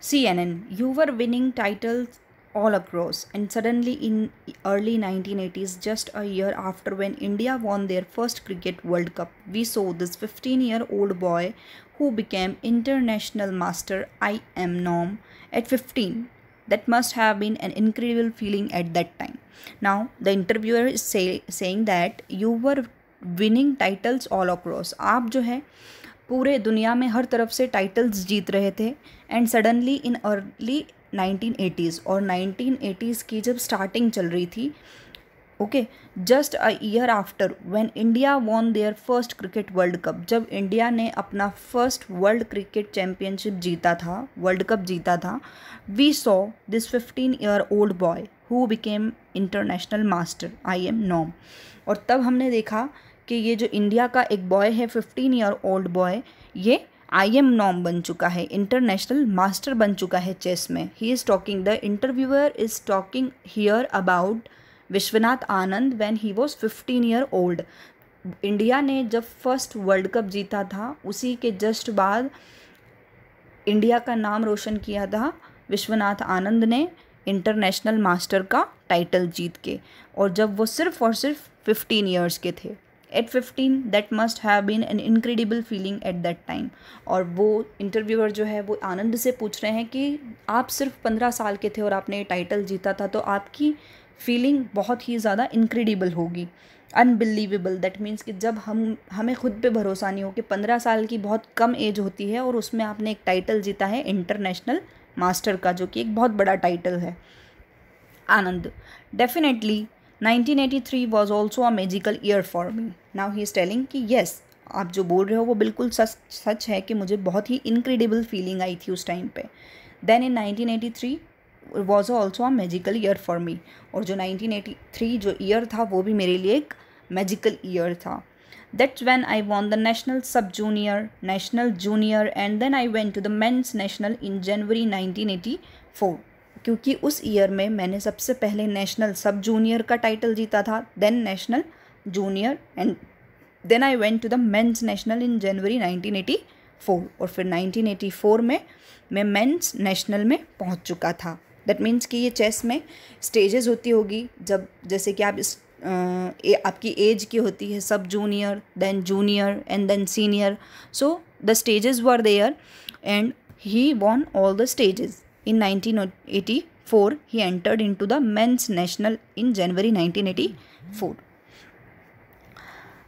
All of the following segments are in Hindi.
CNN, you were winning titles all across, and suddenly in early 1980s, just a year after when India won their first cricket World Cup, we saw this 15-year-old boy who became international master IM Norm at 15. That must have been an incredible feeling at that time. Now, the interviewer is saying that you were winning titles all across. आप जो है पूरे दुनिया में हर तरफ से टाइटल्स जीत रहे थे and suddenly in early 1980s और 1980s की जब स्टार्टिंग चल रही थी okay just a year after when India won their first cricket World Cup जब इंडिया ने अपना फर्स्ट वर्ल्ड क्रिकेट चैम्पियनशिप जीता था वर्ल्ड कप जीता था we saw this 15-year-old boy who became international master IM norm और तब हमने देखा कि ये जो इंडिया का एक बॉय है 15-year-old बॉय ये IM नॉर्म बन चुका है इंटरनेशनल मास्टर बन चुका है चेस में he is talking the interviewer is talking here about Vishwanath Anand when he was 15-year-old India ने जब फर्स्ट वर्ल्ड कप जीता था उसी के जस्ट बाद इंडिया का नाम रोशन किया था विश्वनाथ आनंद ने इंटरनेशनल मास्टर का टाइटल जीत के और जब वो सिर्फ और सिर्फ 15 ईयर्स के थे at 15 that must have been an incredible feeling at that time और वो इंटरव्यूअर जो है वो आनंद से पूछ रहे हैं कि आप सिर्फ 15 साल के थे और आपने ये टाइटल जीता था तो आपकी फीलिंग बहुत ही ज़्यादा इनक्रेडिबल होगी अनबिलीवेबल दैट मीन्स कि जब हमें खुद पे भरोसा नहीं हो कि 15 साल की बहुत कम एज होती है और उसमें आपने एक टाइटल जीता है इंटरनेशनल मास्टर का जो कि एक बहुत बड़ा टाइटल है आनंद definitely 1983 was also a magical year for me. Now he is telling कि yes आप जो बोल रहे हो वो बिल्कुल सच है कि मुझे बहुत ही इनक्रेडिबल फीलिंग आई थी उस टाइम पे then in 1983 was also a magical year for me और जो 1983 जो ईयर था वो भी मेरे लिए एक मैजिकल ईयर था That's when I won the national sub-junior, national junior and then I went to the men's national in January 1984. क्योंकि उस ईयर में मैंने सबसे पहले नेशनल सब जूनियर का टाइटल जीता था then national junior and then I went to the men's national in January 1984 और फिर 1984 में मैं मेंस नेशनल में पहुंच चुका था दैट मीन्स कि ये चेस में स्टेजेस होती होगी जब जैसे कि आप आपकी एज की होती है सब junior then junior and then senior so the stages were there and he won all the stages In 1984, he entered into the men's national in January 1984.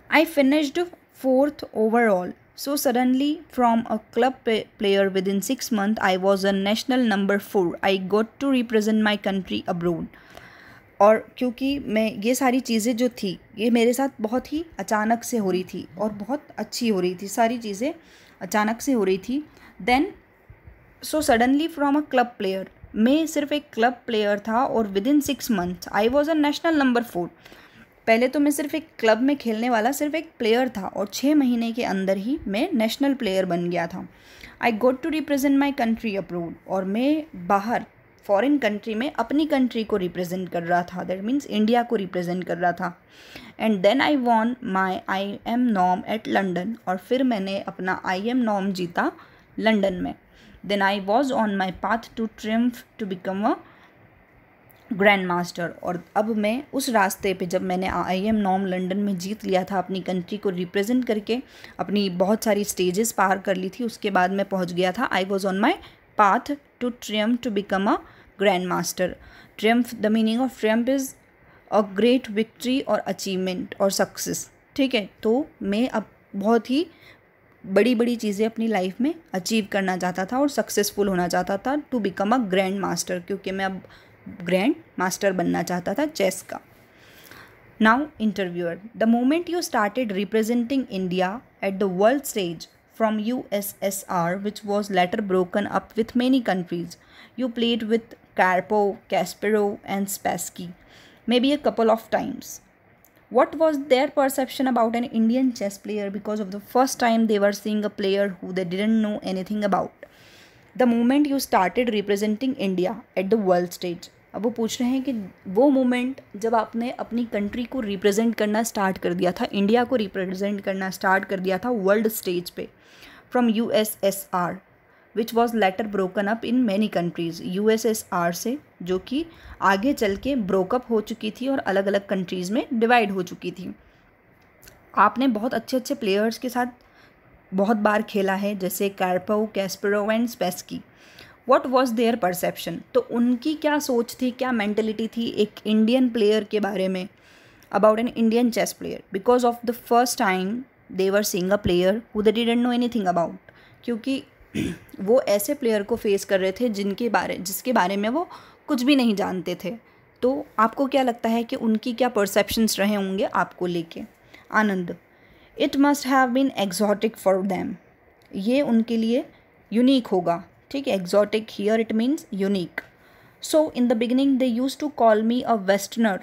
I finished 4th overall. So suddenly, from a club player within 6 months, I was a national number 4. I got to represent my country abroad. और क्योंकि मैं ये सारी चीज़ें जो थी ये मेरे साथ बहुत ही अचानक से हो रही थी और बहुत अच्छी हो रही थी सारी चीज़ें अचानक से हो रही थी then so suddenly from a club player मैं सिर्फ एक क्लब प्लेयर था और within 6 months I was a national number 4 पहले तो मैं सिर्फ एक क्लब में खेलने वाला सिर्फ एक प्लेयर था और 6 महीने के अंदर ही मैं नेशनल प्लेयर बन गया था I got to represent my country abroad और मैं बाहर फॉरेन कंट्री में अपनी कंट्री को रिप्रेजेंट कर रहा था दैट मीन्स इंडिया को रिप्रेजेंट कर रहा था and then I won my IM norm at London और फिर मैंने अपना IM नॉर्म जीता लंदन में then I was on my path to triumph to become a grand master और अब मैं उस रास्ते पे जब मैंने IM नॉर्म लंदन में जीत लिया था अपनी कंट्री को रिप्रेजेंट करके अपनी बहुत सारी स्टेजेस पार कर ली थी उसके बाद मैं पहुंच गया था I was on my path to triumph to become a grand master triumph the meaning of triumph is a great victory और अचीवमेंट और सक्सेस ठीक है तो मैं अब बहुत ही बड़ी बड़ी चीज़ें अपनी लाइफ में अचीव करना चाहता था और सक्सेसफुल होना चाहता था to become a grand master क्योंकि मैं अब ग्रैंड मास्टर बनना चाहता था चेस का now interviewer the moment you started representing India at the world stage from USSR which was later broken up with many countries you played with Karpov, Kasparov and Spassky maybe a couple of times. What was their perception about an Indian chess player because of the first time they were seeing a player who they didn't know anything about? The moment you started representing India at the world stage. अब वो पूछ रहे हैं कि वो मोमेंट जब आपने अपनी कंट्री को रिप्रेजेंट करना स्टार्ट कर दिया था इंडिया को रिप्रेजेंट करना स्टार्ट कर दिया था वर्ल्ड स्टेज पे from USSR which was later broken up in many countries, USSR से, जो कि आगे चल के ब्रोकअप हो चुकी थी और अलग अलग कंट्रीज़ में डिवाइड हो चुकी थी। आपने बहुत अच्छे अच्छे प्लेयर्स के साथ बहुत बार खेला है, जैसे Karpov, Kasparov and Spassky. What was their perception, तो उनकी क्या सोच थी, क्या मेंटेलिटी थी एक इंडियन प्लेयर के बारे में, about an Indian chess player, because of the first time they were seeing a player who they didn't know anything about, क्योंकि वो ऐसे प्लेयर को फेस कर रहे थे जिसके बारे में वो कुछ भी नहीं जानते थे। तो आपको क्या लगता है कि उनकी क्या परसेप्शंस रहे होंगे आपको लेके। Anand, it must have been exotic for them, ये उनके लिए यूनिक होगा। ठीक है, exotic here it means unique. So in the beginning they used to call me a westerner,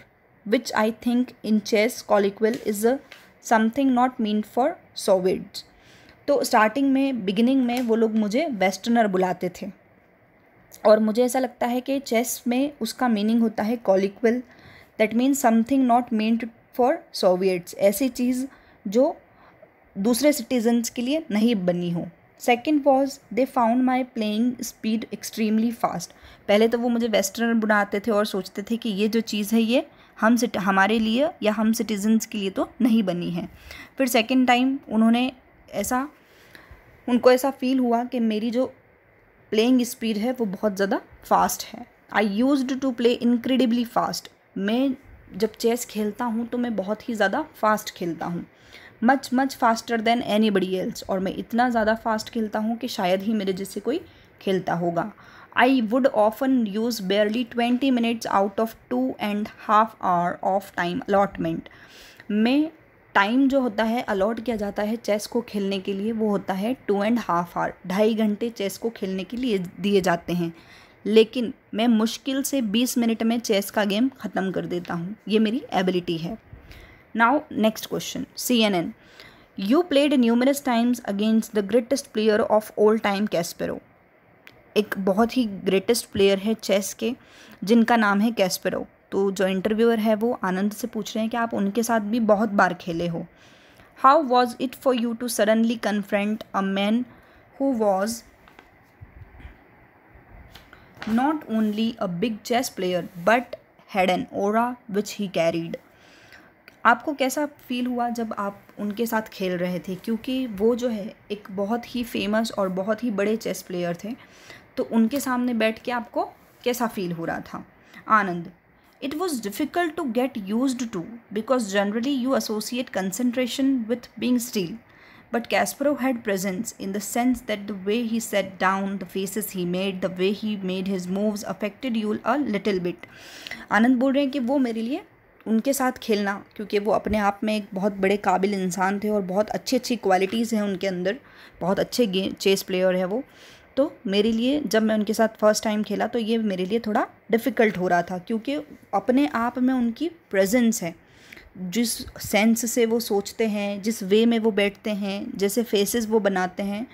which I think in chess colloquial is a something not mean for Soviets. तो स्टार्टिंग में, बिगिनिंग में वो लोग मुझे वेस्टर्नर बुलाते थे, और मुझे ऐसा लगता है कि चेस में उसका मीनिंग होता है colloquial, that means something not meant for Soviets, ऐसी चीज़ जो दूसरे सिटीजन्स के लिए नहीं बनी हो। Second was they found my playing speed extremely fast. पहले तो वो मुझे वेस्टर्नर बनाते थे और सोचते थे कि ये जो चीज़ है ये हमारे लिए या हम सिटीजन्स के लिए तो नहीं बनी है। फिर सेकेंड टाइम उनको ऐसा फील हुआ कि मेरी जो प्लेइंग स्पीड है वो बहुत ज़्यादा फास्ट है। I used to play incredibly fast, मैं जब चेस खेलता हूँ तो मैं बहुत ही ज़्यादा फास्ट खेलता हूँ, much faster than anybody else, और मैं इतना ज़्यादा फास्ट खेलता हूँ कि शायद ही मेरे जैसे कोई खेलता होगा। I would often use बेयरली 20 minutes out of 2.5 hour of time allotment. मैं टाइम जो होता है अलॉट किया जाता है चेस को खेलने के लिए, वो होता है 2.5 आवर, 2.5 घंटे चेस को खेलने के लिए दिए जाते हैं, लेकिन मैं मुश्किल से 20 मिनट में चेस का गेम ख़त्म कर देता हूँ। ये मेरी एबिलिटी है। Now next question, CNN, you played numerous times against the greatest player of all time Kasparov. एक बहुत ही ग्रेटेस्ट प्लेयर है चेस के जिनका नाम है कैस्परोव। तो जो इंटरव्यूअर है वो आनंद से पूछ रहे हैं कि आप उनके साथ भी बहुत बार खेले हो। How was it for you to suddenly confront a man who was not only a big chess player but had an aura which he carried. आपको कैसा फील हुआ जब आप उनके साथ खेल रहे थे, क्योंकि वो जो है एक बहुत ही फेमस और बहुत ही बड़े चेस प्लेयर थे, तो उनके सामने बैठ के आपको कैसा फील हो रहा था। Anand, it was difficult to get used to because generally you associate concentration with being still, but Kasparov had presence in the sense that the way he sat down, the faces he made, the way he made his moves affected you a little bit. आनंद बोल रहे हैं कि वो मेरे लिए उनके साथ खेलना, क्योंकि वो अपने आप में एक बहुत बड़े काबिल इंसान थे और बहुत अच्छी अच्छी क्वालिटीज़ हैं उनके अंदर, बहुत अच्छे चेस प्लेयर है वो। तो मेरे लिए जब मैं उनके साथ फर्स्ट टाइम खेला तो ये मेरे लिए थोड़ा डिफ़िकल्ट हो रहा था, क्योंकि अपने आप में उनकी प्रेजेंस है, जिस सेंस से वो सोचते हैं, जिस वे में वो बैठते हैं, जैसे फेसेस वो बनाते हैं,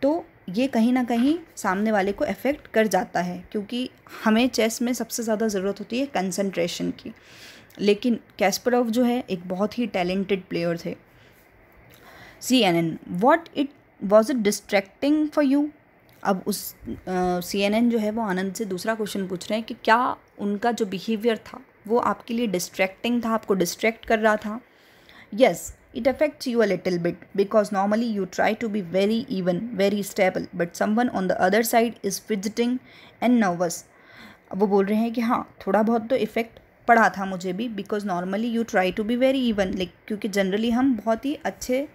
तो ये कहीं ना कहीं सामने वाले को अफेक्ट कर जाता है, क्योंकि हमें चेस में सबसे ज़्यादा ज़रूरत होती है कंसंट्रेशन की। लेकिन कैस्परोव जो है एक बहुत ही टैलेंटेड प्लेयर थे। CNN, was it distracting for you. अब उस CNN जो है वो आनंद से दूसरा क्वेश्चन पूछ रहे हैं कि क्या उनका जो बिहेवियर था वो आपके लिए डिस्ट्रैक्टिंग था, आपको डिस्ट्रैक्ट कर रहा था। Yes, it affects you a little bit because normally you try to be very even, very stable, but someone on the other side is fidgeting and nervous. वो बोल रहे हैं कि हाँ, थोड़ा बहुत तो इफ़ेक्ट पड़ा था मुझे भी, because normally you try to be very even, like क्योंकि जनरली हम बहुत ही अच्छे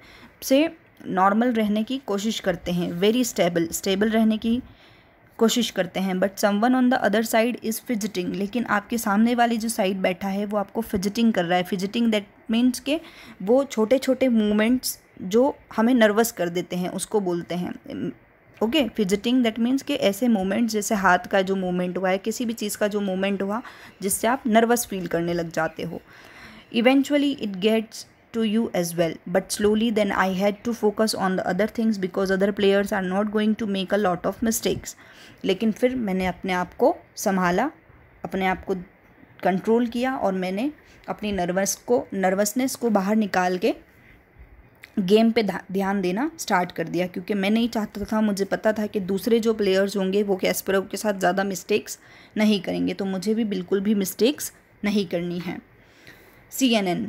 से नॉर्मल रहने की कोशिश करते हैं, वेरी स्टेबल रहने की कोशिश करते हैं, but someone on the other side is fidgeting, लेकिन आपके सामने वाली जो साइड बैठा है वो आपको फिजिटिंग कर रहा है। फिजिटिंग दैट मीन्स के वो छोटे छोटे मूवमेंट्स जो हमें नर्वस कर देते हैं उसको बोलते हैं। ओके, फिजिटिंग दैट मीन्स के ऐसे मूवमेंट्स, जैसे हाथ का जो मूवमेंट हुआ है, किसी भी चीज़ का जो मूवमेंट हुआ जिससे आप नर्वस फील करने लग जाते हो। Eventually it gets to you as well, but slowly then I had to focus on the other things because other players are not going to make a lot of mistakes. लेकिन फिर मैंने अपने आप को संभाला, अपने आप को कंट्रोल किया और मैंने अपनी नर्वसनेस को बाहर निकाल के गेम पे ध्यान देना स्टार्ट कर दिया, क्योंकि मैं नहीं चाहता था, मुझे पता था कि दूसरे जो प्लेयर्स होंगे वो कैस्परोव के साथ ज़्यादा मिस्टेक्स नहीं करेंगे, तो मुझे भी बिल्कुल भी मिस्टेक्स नहीं करनी है। CNN: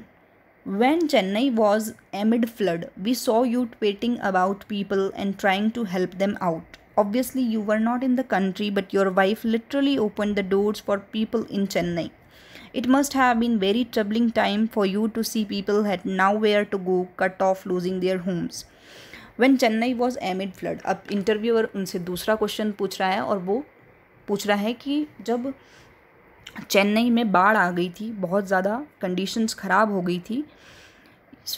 When Chennai was amid flood, we saw you tweeting about people and trying to help them out. Obviously, you were not in the country, but your wife literally opened the doors for people in Chennai. It must have been very troubling time for you to see people had nowhere to go, cut off, losing their homes. When Chennai was amid flood. अब इंटरव्यूअर उनसे दूसरा क्वेश्चन पूछ रहा है, और वो पूछ रहा है कि जब चेन्नई में बाढ़ आ गई थी, बहुत ज़्यादा कंडीशंस ख़राब हो गई थी,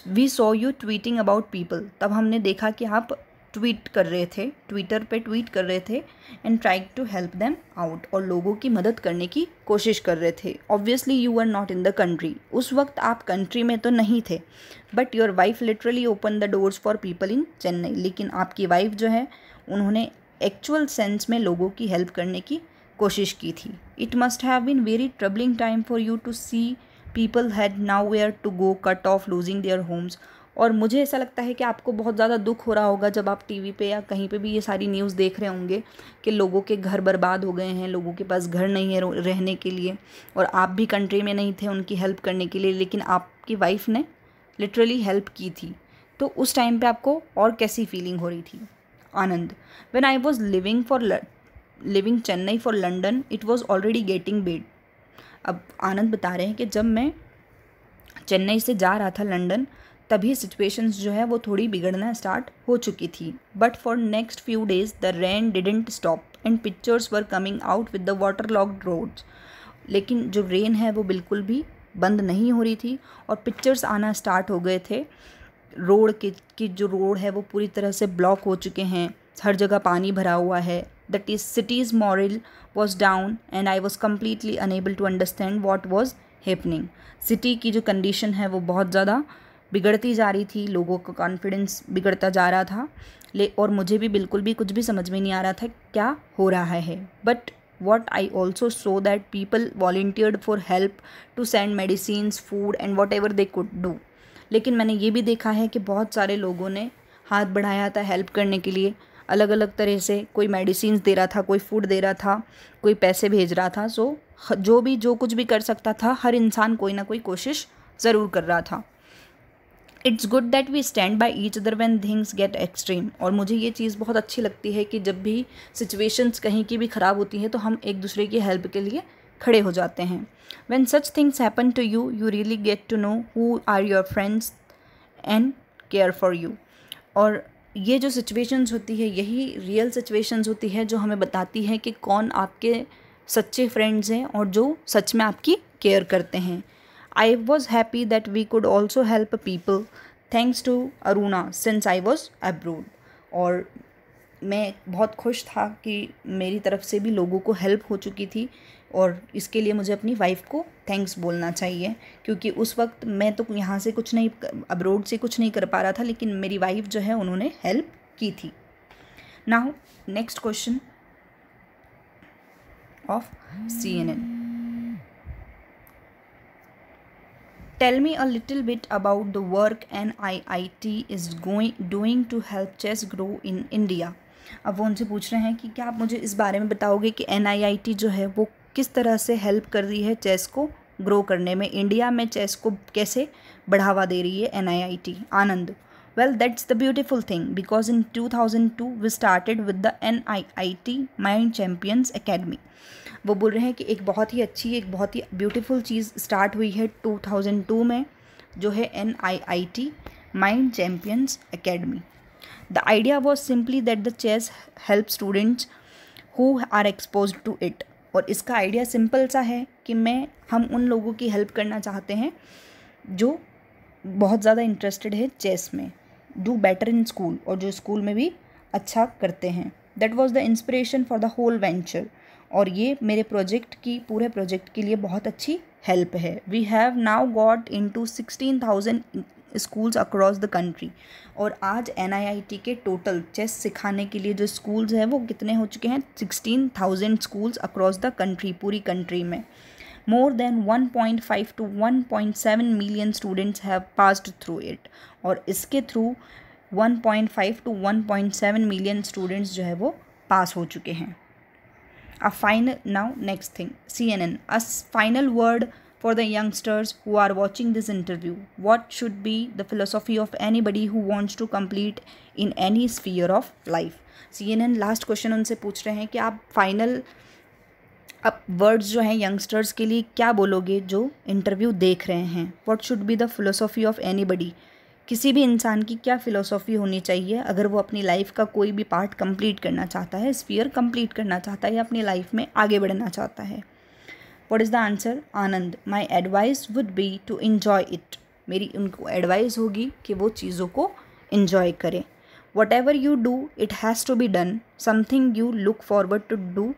we saw you tweeting about people, तब हमने देखा कि आप ट्वीट कर रहे थे, ट्विटर पे ट्वीट कर रहे थे, and try to help them out, और लोगों की मदद करने की कोशिश कर रहे थे। Obviously you are not in the country, उस वक्त आप कंट्री में तो नहीं थे, but your wife literally open the doors for people in Chennai, लेकिन आपकी वाइफ जो है उन्होंने एक्चुअल सेंस में लोगों की हेल्प करने की कोशिश की थी। It must have been very troubling time for you to see people had now where to go, cut off, losing their homes. और मुझे ऐसा लगता है कि आपको बहुत ज़्यादा दुख हो रहा होगा जब आप टीवी पे या कहीं पे भी ये सारी न्यूज़ देख रहे होंगे कि लोगों के घर बर्बाद हो गए हैं, लोगों के पास घर नहीं है रहने के लिए, और आप भी कंट्री में नहीं थे उनकी हेल्प करने के लिए, लेकिन आपकी वाइफ ने लिटरली हेल्प की थी। तो उस टाइम पे आपको और कैसी फीलिंग हो रही थी? Anand: when I was living Chennai for London, it was already getting bad. अब आनंद बता रहे हैं कि जब मैं चेन्नई से जा रहा था लंदन, तभी सिचुएशंस जो है वो थोड़ी बिगड़ना स्टार्ट हो चुकी थी। But for next few days the rain didn't stop and pictures were coming out with the water logged roads. लेकिन जो रेन है वो बिल्कुल भी बंद नहीं हो रही थी, और पिक्चर्स आना स्टार्ट हो गए थे। रोड की जो रोड है वो पूरी तरह से ब्लॉक हो चुके हैं, हर जगह पानी भरा हुआ है। That is city's morale was down and I was completely unable to understand what was happening. City की जो कंडीशन है वो बहुत ज़्यादा बिगड़ती जा रही थी, लोगों का कॉन्फिडेंस बिगड़ता जा रहा था, और मुझे भी बिल्कुल भी कुछ भी समझ में नहीं आ रहा था क्या हो रहा है। But what I also saw that people volunteered for help to send medicines, food and whatever they could do. लेकिन मैंने ये भी देखा है कि बहुत सारे लोगों ने हाथ बढ़ाया था हेल्प करने के लिए, अलग अलग तरह से, कोई मेडिसिन्स दे रहा था, कोई फूड दे रहा था, कोई पैसे भेज रहा था। सो जो कुछ भी कर सकता था, हर इंसान कोई ना कोई कोशिश ज़रूर कर रहा था। It's good that we stand by each other when things get extreme. और मुझे ये चीज़ बहुत अच्छी लगती है कि जब भी सिचुएशंस कहीं की भी ख़राब होती हैं तो हम एक दूसरे की हेल्प के लिए खड़े हो जाते हैं। When such things happen to you, you really get to know who are your friends and care for you. और ये जो सिचुएशंस होती है, यही रियल सिचुएशंस होती है जो हमें बताती है कि कौन आपके सच्चे फ्रेंड्स हैं और जो सच में आपकी केयर करते हैं। I was happy that we could also help people thanks to Aruna since I was abroad. और मैं बहुत खुश था कि मेरी तरफ से भी लोगों को हेल्प हो चुकी थी, और इसके लिए मुझे अपनी वाइफ को थैंक्स बोलना चाहिए, क्योंकि उस वक्त मैं तो यहाँ से कुछ नहीं, अब्रोड से कुछ नहीं कर पा रहा था, लेकिन मेरी वाइफ जो है उन्होंने हेल्प की थी। Now next question of CNN. Tell me a little bit about the work NIIT is doing to help chess grow in India. अब वो उनसे पूछ रहे हैं कि क्या आप मुझे इस बारे में बताओगे कि NIIT जो है वो किस तरह से हेल्प कर रही है चेस को ग्रो करने में, इंडिया में चेस को कैसे बढ़ावा दे रही है NIIT. Anand: Well, that's the beautiful thing because in 2002 we started with the NIIT Mind Champions Academy. वो बोल रहे हैं कि एक बहुत ही अच्छी, एक बहुत ही ब्यूटीफुल चीज़ स्टार्ट हुई है 2002 में, जो है NIIT Mind Champions Academy. The idea was simply that the chess help students who are exposed to it. और इसका आइडिया सिंपल सा है कि हम उन लोगों की हेल्प करना चाहते हैं जो बहुत ज़्यादा इंटरेस्टेड है चेस में, डू बेटर इन स्कूल, और जो स्कूल में भी अच्छा करते हैं. That was the inspiration for the whole venture. और ये मेरे पूरे प्रोजेक्ट के लिए बहुत अच्छी हेल्प है. We have now got into 16,000 schools across the country. और आज NIIT के टोटल चेस सिखाने के लिए जो स्कूल्स हैं वो कितने हो चुके हैं? 16,000 स्कूल्स अक्रॉस द कंट्री, पूरी कंट्री में. More than 1.5 to 1.7 million students have passed through it. और इसके थ्रू 1.5 to 1.7 million students जो है वो पास हो चुके हैं. A final, now next thing, CNN, a final word for the youngsters who are watching this interview. What should be the philosophy of anybody who wants to complete in any sphere of life? CNN last question उनसे पूछ रहे हैं कि आप फाइनल अब वर्ड्स जो हैं यंगस्टर्स के लिए क्या बोलोगे जो इंटरव्यू देख रहे हैं. What should be the philosophy of anybody. किसी भी इंसान की क्या फ़िलोसॉफ़ी होनी चाहिए अगर वो अपनी लाइफ का कोई भी पार्ट कंप्लीट करना चाहता है, स्फीयर कंप्लीट करना चाहता है या अपनी लाइफ में आगे बढ़ना चाहता है. What is the answer? Anand, my advice would be to enjoy it. मेरी उनको एडवाइस होगी कि वो चीज़ों को इन्जॉय करें. Whatever you do it has to be done, something you look forward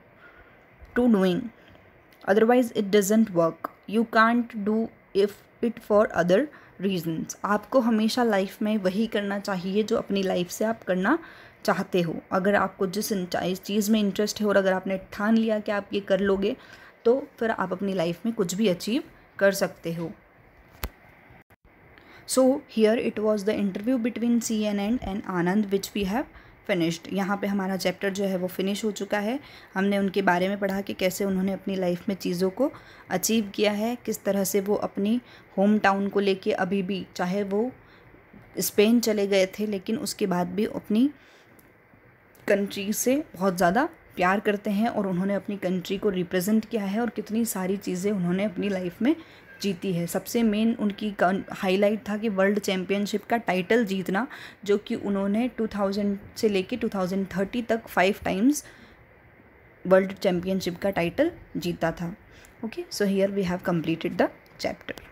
to doing, otherwise it doesn't work. You can't do it for other reasons. आपको हमेशा लाइफ में वही करना चाहिए जो अपनी लाइफ से आप करना चाहते हो. अगर आपको जिस चीज़ में इंटरेस्ट है और अगर आपने ठान लिया कि आप ये कर लोगे तो फिर आप अपनी लाइफ में कुछ भी अचीव कर सकते हो. So here it was the interview between CNN and Anand which we have finished. यहाँ पे हमारा चैप्टर जो है वो फिनिश हो चुका है. हमने उनके बारे में पढ़ा कि कैसे उन्होंने अपनी लाइफ में चीज़ों को अचीव किया है, किस तरह से वो अपनी होम टाउन को लेके अभी भी, चाहे वो स्पेन चले गए थे लेकिन उसके बाद भी अपनी कंट्री से बहुत ज़्यादा प्यार करते हैं और उन्होंने अपनी कंट्री को रिप्रेजेंट किया है और कितनी सारी चीज़ें उन्होंने अपनी लाइफ में जीती है. सबसे मेन उनकी हाईलाइट था कि वर्ल्ड चैम्पियनशिप का टाइटल जीतना, जो कि उन्होंने 2000 से लेके 2030 तक 5 टाइम्स वर्ल्ड चैम्पियनशिप का टाइटल जीता था. Okay, so here we have completed the chapter.